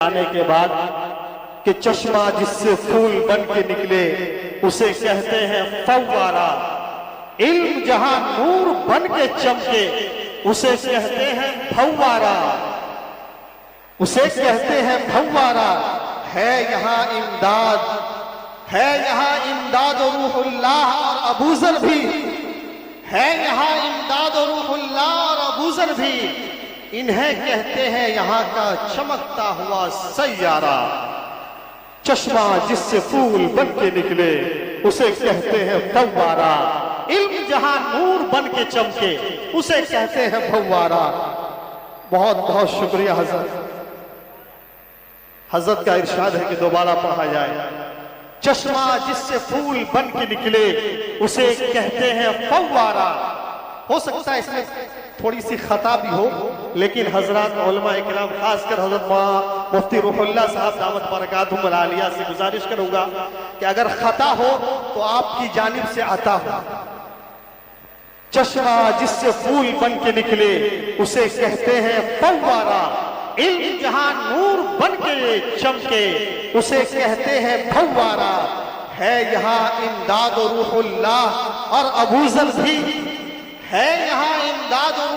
आने के बाद कि चश्मा जिससे फूल बन के निकले उसे कहते हैं फव्वारा। इल्म जहां नूर बन के चमके उसे कहते हैं फव्वारा, उसे कहते हैं फव्वारा। है यहाँ इमदाद, है यहाँ इमदाद और रूहुल्लाह और अबूजर भी है, यहाँ इमदाद और रूहुल्लाह और अबूजर भी। इन्हें कहते हैं यहाँ का चमकता हुआ सैयारा। चश्मा जिससे फूल बन के निकले उसे कहते हैं फव्वारा। इल्म जहां नूर बन के चमके उसे कहते हैं फव्वारा। बहुत बहुत शुक्रिया हजरत। हजरत का इरशाद है कि दोबारा पढ़ा जाए। चश्मा जिससे फूल बन के निकले उसे कहते हैं फव्वारा। हो सकता है इसमें थोड़ी सी खता भी हो, लेकिन हजरत उलमा इकराम खासकर हजरत मुफ्ती रूहुल्लाह साहब दामत बरकातुहुम आलिया से गुजारिश करूंगा कि अगर खता हो तो आपकी जानिब से अता हो। चश्मा जिससे फूल बन के निकले उसे कहते हैं फव्वारा। इल्म जहां नूर बन के चमके उसे कहते हैं फव्वारा। है यहाँ इमदाद और रूहुल्लाह और अबूजर भी है, यहाँ इमदाद और